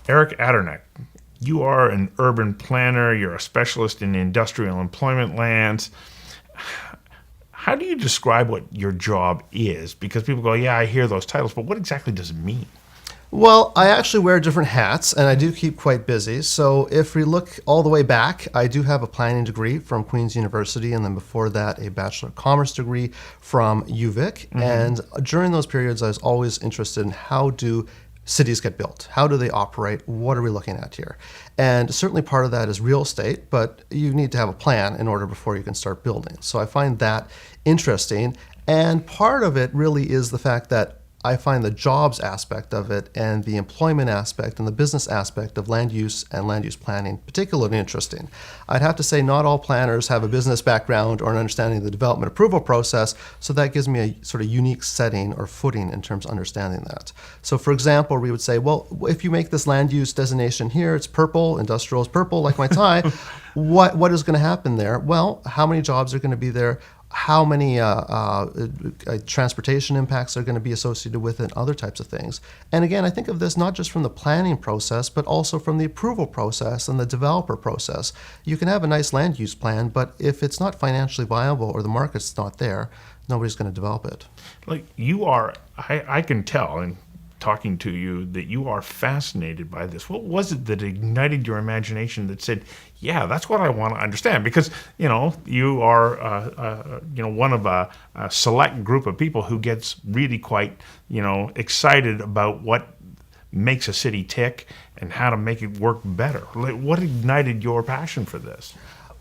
Eric Aderneck, you are an urban planner. You're a specialist in industrial employment lands. How do you describe what your job is? Because people go, yeah, I hear those titles, but what exactly does it mean? Well, I actually wear different hats and I do keep quite busy. So if we look all the way back, I do have a planning degree from Queen's University, and then before that, a Bachelor of Commerce degree from UVic. And during those periods, I was always interested in how do cities get built? How do they operate? What are we looking at here? And certainly part of that is real estate, but you need to have a plan in order before you can start building. So I find that interesting. And part of it really is the fact that I find the jobs aspect of it and the employment aspect and the business aspect of land use and land use planning particularly interesting. I'd have to say not all planners have a business background or an understanding of the development approval process, so that gives me a sort of unique setting or footing in terms of understanding that. So for example, we would say, well, if you make this land use designation here, it's purple, industrial is purple, like my tie, what is going to happen there? Well, how many jobs are going to be there? How many transportation impacts are going to be associated with it, and other types of things. And again, I think of this not just from the planning process, but also from the approval process and the developer process. You can have a nice land use plan, but if it's not financially viable or the market's not there, nobody's going to develop it. Like you are, I can tell in talking to you that you are fascinated by this. What was it that ignited your imagination that said, yeah, that's what I want to understand? Because, you are, one of a select group of people who gets really quite, excited about what makes a city tick and how to make it work better. Like, what ignited your passion for this?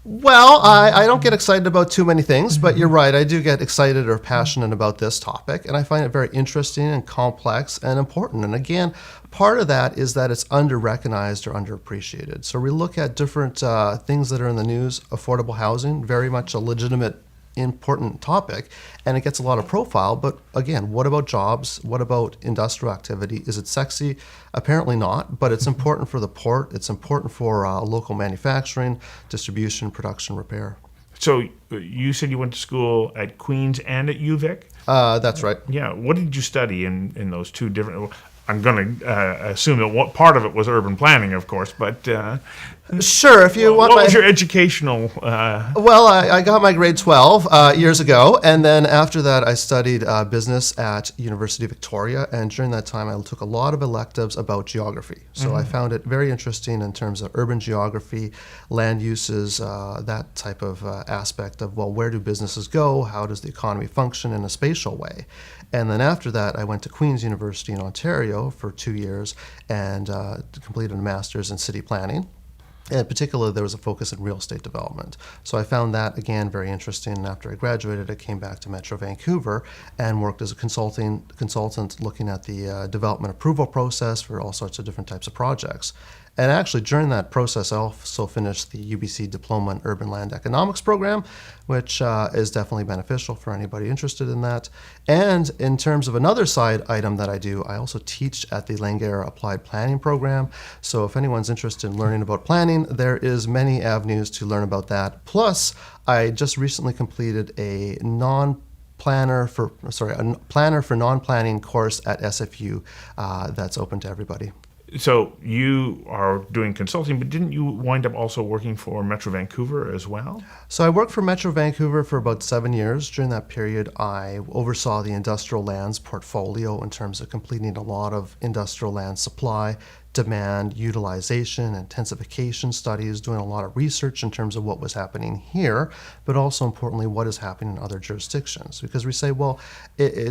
Well, I don't get excited about too many things, but you're right. I do get excited or passionate about this topic, and I find it very interesting and complex and important. And again, part of that is that it's under-recognized or underappreciated. So we look at different things that are in the news. Affordable housing, very much a legitimate, important topic, and it gets a lot of profile. But again, what about jobs? What about industrial activity? Is it sexy? Apparently not, but it's important for the port. It's important for local manufacturing, distribution, production, repair. So you said you went to school at Queen's and at UVic? That's right. Yeah. What did you study in those two different? I'm going to assume that what part of it was urban planning, of course, but sure. If you want, what was your educational? Well, I got my grade 12 years ago, and then after that, I studied business at University of Victoria, and during that time, I took a lot of electives about geography. So I found it very interesting in terms of urban geography, land uses, that type of aspect of, well, where do businesses go? How does the economy function in a spatial way? And then after that, I went to Queen's University in Ontario for 2 years and completed a master's in city planning. And in particular, there was a focus in real estate development. So I found that, again, very interesting. And after I graduated, I came back to Metro Vancouver and worked as a consultant looking at the development approval process for all sorts of different types of projects. And actually, during that process, I also finished the UBC Diploma in Urban Land Economics program, which is definitely beneficial for anybody interested in that. And in terms of another side item that I do, I also teach at the Langara Applied Planning program. So if anyone's interested in learning about planning, there is many avenues to learn about that. Plus, I just recently completed a planner for non-planning course at SFU that's open to everybody. So you are doing consulting, but didn't you wind up also working for Metro Vancouver as well? So I worked for Metro Vancouver for about 7 years. During that period, I oversaw the industrial lands portfolio in terms of completing a lot of industrial land supply, demand, utilization, intensification studies, doing a lot of research in terms of what was happening here, but also importantly, what is happening in other jurisdictions. Because we say, well,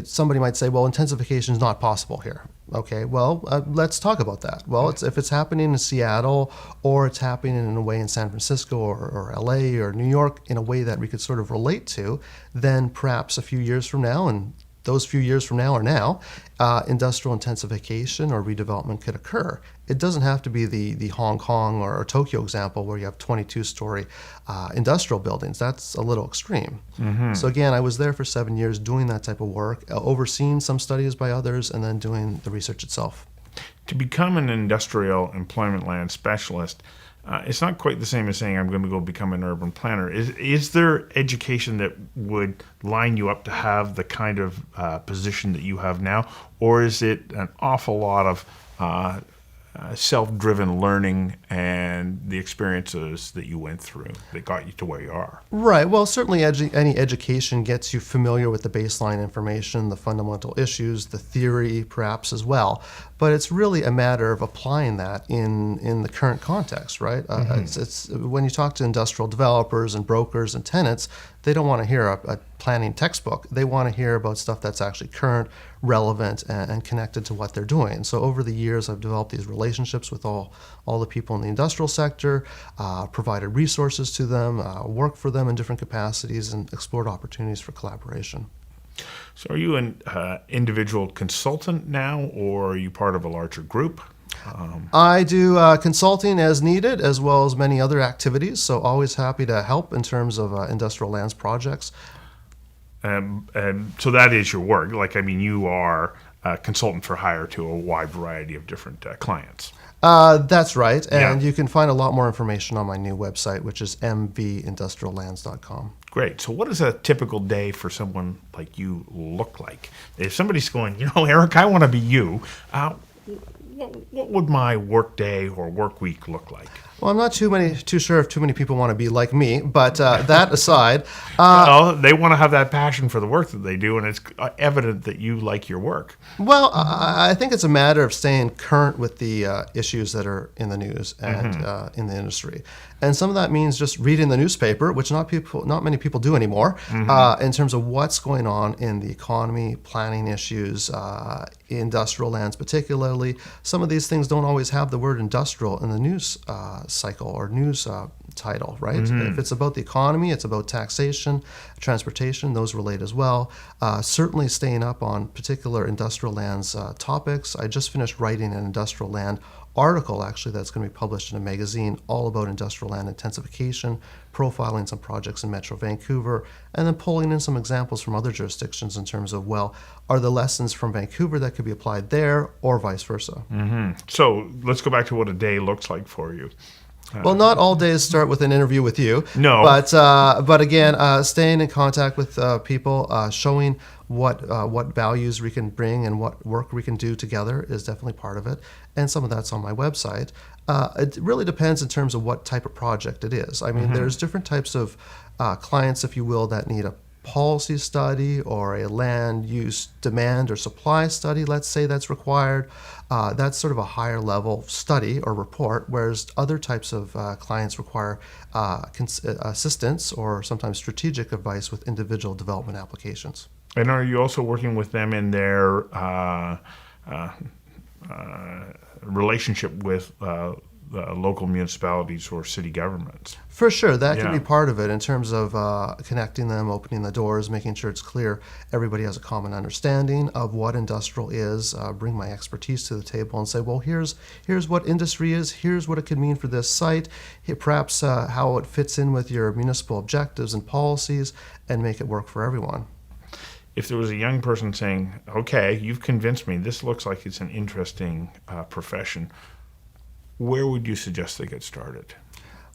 somebody might say, well, intensification is not possible here. Okay, well, let's talk about that. Well, if it's happening in Seattle or it's happening in a way in San Francisco or LA or New York in a way that we could sort of relate to, then perhaps a few years from now, and those few years from now are now, industrial intensification or redevelopment could occur. It doesn't have to be the Hong Kong or Tokyo example where you have 22-story industrial buildings. That's a little extreme. So again, I was there for 7 years doing that type of work, overseeing some studies by others, and then doing the research itself. To become an industrial employment land specialist, it's not quite the same as saying I'm going to go become an urban planner. Is there education that would line you up to have the kind of position that you have now, or is it an awful lot of self-driven learning and the experiences that you went through that got you to where you are. Right. Well, certainly any education gets you familiar with the baseline information, the fundamental issues, the theory perhaps as well. But it's really a matter of applying that in the current context, right? It's when you talk to industrial developers and brokers and tenants, they don't want to hear a planning textbook. They want to hear about stuff that's actually current, relevant, and connected to what they're doing. So over the years, I've developed these relationships with all the people in the industrial sector, provided resources to them, worked for them in different capacities, and explored opportunities for collaboration. So are you an individual consultant now, or are you part of a larger group? I do consulting as needed, as well as many other activities, so always happy to help in terms of industrial lands projects. And so that is your work. Like, I mean, you are a consultant for hire to a wide variety of different clients. That's right, and Yeah. you can find a lot more information on my new website, which is mvindustriallands.com. Great. So what does a typical day for someone like you look like? If somebody's going, Eric, I want to be you, what would my work day or work week look like? Well, I'm not too sure if too many people want to be like me, but that aside, Well, they want to have that passion for the work that they do, and it's evident that you like your work. well, I think it's a matter of staying current with the issues that are in the news and in the industry, and some of that means just reading the newspaper, which not many people do anymore, in terms of what's going on in the economy, planning issues, industrial lands particularly. Some of these things don't always have the word industrial in the news cycle or news title, right? If it's about the economy, it's about taxation, transportation, those relate as well. Certainly staying up on particular industrial lands topics. I just finished writing an industrial land article, actually, that's going to be published in a magazine all about industrial land intensification, profiling some projects in Metro Vancouver, and then pulling in some examples from other jurisdictions in terms of, well, are the lessons from Vancouver that could be applied there or vice versa? So let's go back to what a day looks like for you. Well, not all days start with an interview with you. No. But again, staying in contact with people, showing what values we can bring and what work we can do together is definitely part of it. And some of that's on my website. It really depends in terms of what type of project it is. I mean, there's different types of clients, if you will, that need a policy study or a land use demand or supply study, let's say, that's required. That's sort of a higher level study or report, whereas other types of clients require assistance or sometimes strategic advice with individual development applications. And are you also working with them in their relationship with local municipalities or city governments? For sure, that can Yeah. be part of it in terms of connecting them, opening the doors, making sure it's clear everybody has a common understanding of what industrial is, bring my expertise to the table and say, well, here's what industry is, here's what it could mean for this site, perhaps how it fits in with your municipal objectives and policies, and make it work for everyone. If there was a young person saying, okay, you've convinced me, this looks like it's an interesting profession, where would you suggest they get started?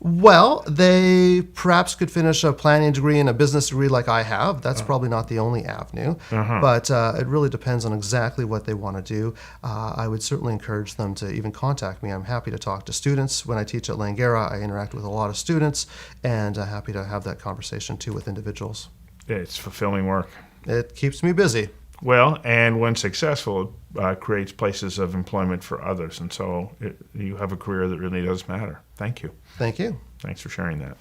Well, they perhaps could finish a planning degree and a business degree like I have. That's probably not the only avenue, but it really depends on exactly what they want to do. I would certainly encourage them to even contact me. I'm happy to talk to students. When I teach at Langara, I interact with a lot of students, and happy to have that conversation too with individuals. It's fulfilling work. It keeps me busy. Well, and when successful, it creates places of employment for others. And so you have a career that really does matter. Thank you. Thank you. Thanks for sharing that.